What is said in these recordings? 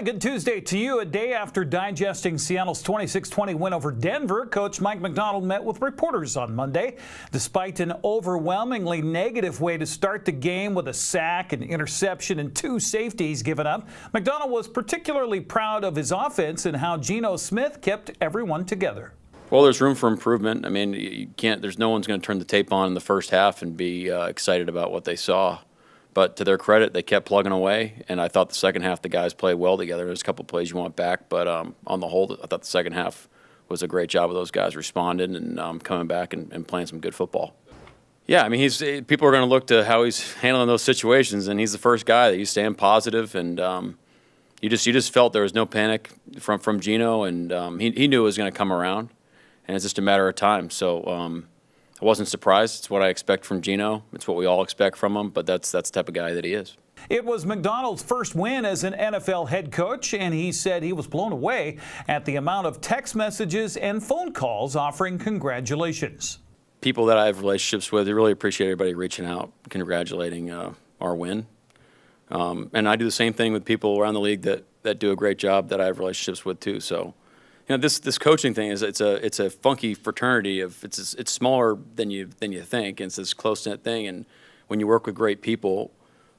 A good Tuesday to you. A day after digesting Seattle's 26-20 win over Denver, Coach Mike Macdonald met with reporters on Monday. Despite an overwhelmingly negative way to start the game with a sack, an interception, and 2 safeties given up, Macdonald was particularly proud of his offense and how Geno Smith kept everyone together. Well, there's room for improvement. I mean, you can't. There's no one's going to turn the tape on in the first half and be excited about what they saw. But to their credit, they kept plugging away, and I thought the second half the guys played well together. There's a couple of plays you want back, but on the whole, I thought the second half was a great job of those guys responding and coming back and playing some good football. Yeah, I mean, people are going to look to how he's handling those situations, and he's the first guy that he's staying positive, and you just felt there was no panic from Geno, and he knew it was going to come around, and it's just a matter of time. So. I wasn't surprised. It's what I expect from Geno. It's what we all expect from him, but that's the type of guy that he is. It was Macdonald's first win as an NFL head coach, and he said he was blown away at the amount of text messages and phone calls offering congratulations. People that I have relationships with, they really appreciate everybody reaching out, congratulating our win. And I do the same thing with people around the league that do a great job that I have relationships with too. So. You know, this coaching thing is it's a funky fraternity of it's smaller than you think, and it's this close-knit thing. And when you work with great people,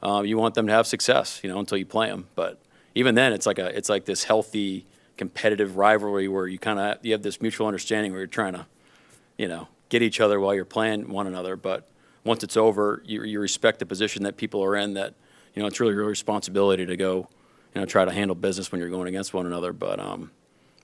you want them to have success, until you play them. But even then, it's like this healthy competitive rivalry where you have this mutual understanding where you're trying to, get each other while you're playing one another. But once it's over, you respect the position that people are in. That it's really your responsibility to go, try to handle business when you're going against one another. But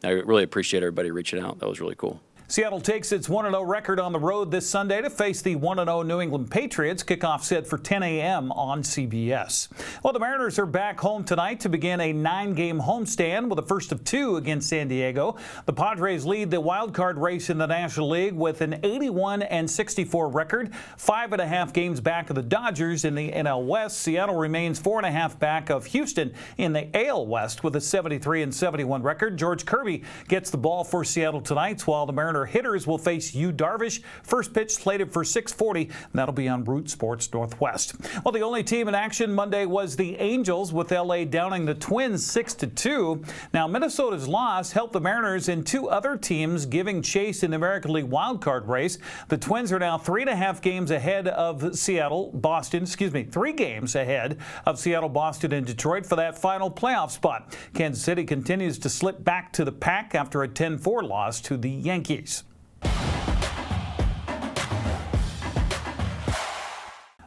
I really appreciate everybody reaching out. That was really cool. Seattle takes its 1-0 record on the road this Sunday to face the 1-0 New England Patriots. Kickoff set for 10 a.m. on CBS. Well, the Mariners are back home tonight to begin a 9-game homestand with the first of 2 against San Diego. The Padres lead the wild card race in the National League with an 81-64 record, 5.5 games back of the Dodgers in the NL West. Seattle remains 4.5 back of Houston in the AL West with a 73-71 record. George Kirby gets the ball for Seattle tonight, while the Mariners hitters will face Yu Darvish. First pitch slated for 6:40. That'll be on Root Sports Northwest. Well, the only team in action Monday was the Angels, with L.A. downing the Twins 6-2. Now, Minnesota's loss helped the Mariners and 2 other teams giving chase in the American League wildcard race. The Twins are now 3.5 games ahead of Seattle, Boston, 3 games ahead of Seattle, Boston, and Detroit for that final playoff spot. Kansas City continues to slip back to the pack after a 10-4 loss to the Yankees.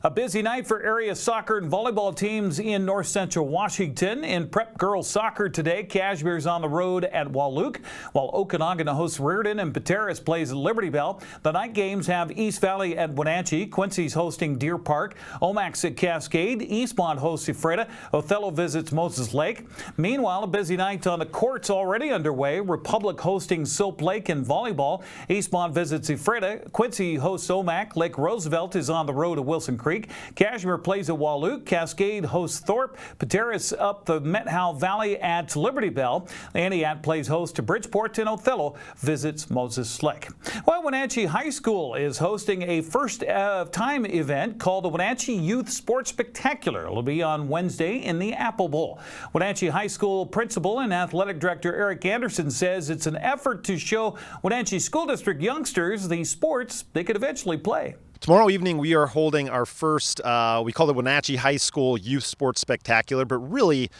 A busy night for area soccer and volleyball teams in north central Washington. In prep girls soccer today, Cashmere's on the road at Wahluke, while Okanagan hosts Reardon and Pateras plays at Liberty Bell. The night games have East Valley at Wenatchee, Quincy's hosting Deer Park, Omax at Cascade, Eastmont hosts Ephrata, Othello visits Moses Lake. Meanwhile, a busy night on the courts already underway. Republic hosting Soap Lake in volleyball. Eastmont visits Ephrata, Quincy hosts Omak, Lake Roosevelt is on the road to Wilson Creek. Cashmere plays at Wahluke. Cascade hosts Thorpe. Pateras up the Methow Valley at Liberty Bell. Antioch plays host to Bridgeport, and Othello visits Moses Lake. Well, Wenatchee High School is hosting a first-time event called the Wenatchee Youth Sports Spectacular. It'll be on Wednesday in the Apple Bowl. Wenatchee High School principal and athletic director Eric Anderson says it's an effort to show Wenatchee School District youngsters the sports they could eventually play. Tomorrow evening, we are holding our first, we call it Wenatchee High School Youth Sports Spectacular, but really,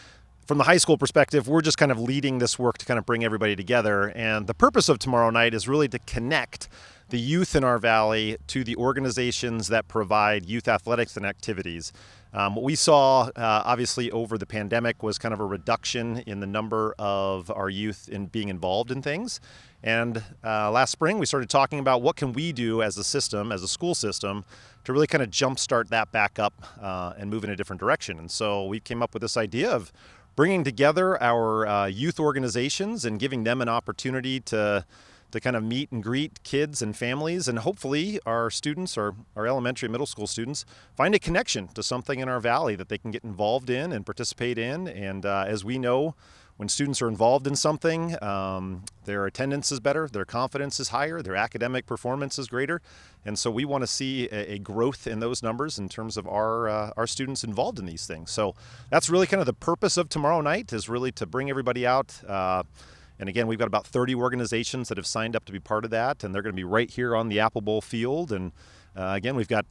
from the high school perspective, we're just kind of leading this work to kind of bring everybody together. And the purpose of tomorrow night is really to connect the youth in our valley to the organizations that provide youth athletics and activities. What we saw, obviously, over the pandemic was kind of a reduction in the number of our youth in being involved in things. And last spring, we started talking about what can we do as a system, as a school system, to really kind of jumpstart that back up and move in a different direction. And so we came up with this idea of bringing together our youth organizations and giving them an opportunity to to kind of meet and greet kids and families, and hopefully our students, our elementary and middle school students, find a connection to something in our valley that they can get involved in and participate in. And as we know, when students are involved in something, their attendance is better, their confidence is higher, their academic performance is greater. And so we want to see a growth in those numbers in terms of our students involved in these things. So that's really kind of the purpose of tomorrow night, is really to bring everybody out. And again, we've got about 30 organizations that have signed up to be part of that, and they're going to be right here on the Apple Bowl field. And again, we've got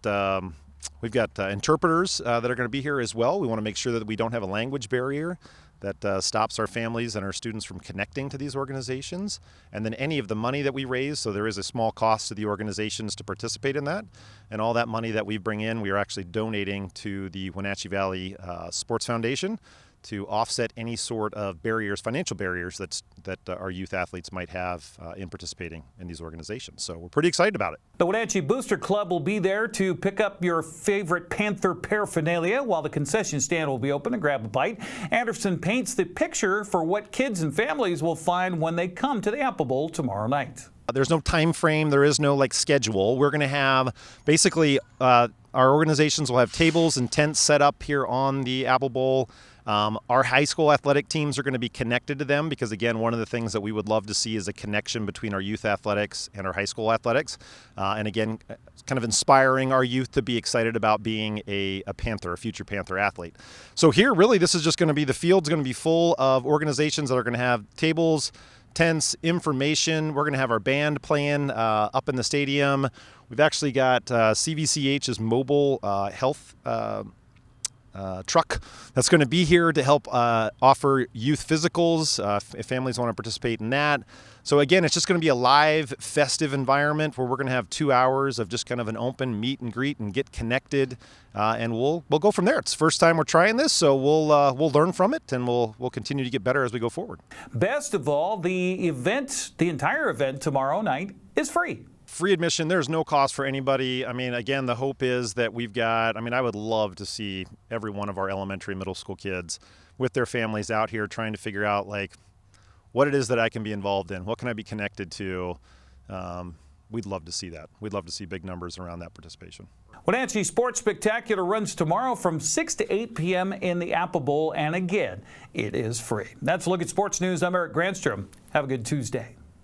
interpreters that are going to be here as well. We want to make sure that we don't have a language barrier that stops our families and our students from connecting to these organizations. And then any of the money that we raise, so there is a small cost to the organizations to participate in that. And all that money that we bring in, we are actually donating to the Wenatchee Valley Sports Foundation to offset any sort of barriers, financial barriers that our youth athletes might have in participating in these organizations. So we're pretty excited about it. The Wenatchee Booster Club will be there to pick up your favorite Panther paraphernalia, while the concession stand will be open to grab a bite. Anderson paints the picture for what kids and families will find when they come to the Apple Bowl tomorrow night. There's no time frame. There is no schedule. We're going to have basically our organizations will have tables and tents set up here on the Apple Bowl. Our high school athletic teams are going to be connected to them because, again, one of the things that we would love to see is a connection between our youth athletics and our high school athletics. And again, kind of inspiring our youth to be excited about being a Panther, a future Panther athlete. So here, really, this is just going to be, the field's going to be full of organizations that are going to have tables, tents, information. We're going to have our band playing up in the stadium. We've actually got CVCH's mobile health truck that's going to be here to help offer youth physicals if families want to participate in that. So again, it's just going to be a live, festive environment where we're going to have 2 hours of just kind of an open meet and greet and get connected, and we'll go from there. It's the first time we're trying this, so we'll learn from it, and we'll continue to get better as we go forward. Best of all, the entire event tomorrow night is free. Free admission. There's no cost for anybody. I mean, again, the hope is that I would love to see every one of our elementary, middle school kids with their families out here trying to figure out what it is that I can be involved in. What can I be connected to? We'd love to see that. We'd love to see big numbers around that participation. Wenatchee Sports Spectacular runs tomorrow from 6 to 8 p.m. in the Apple Bowl, and again, it is free. That's a look at sports news. I'm Eric Granstrom. Have a good Tuesday.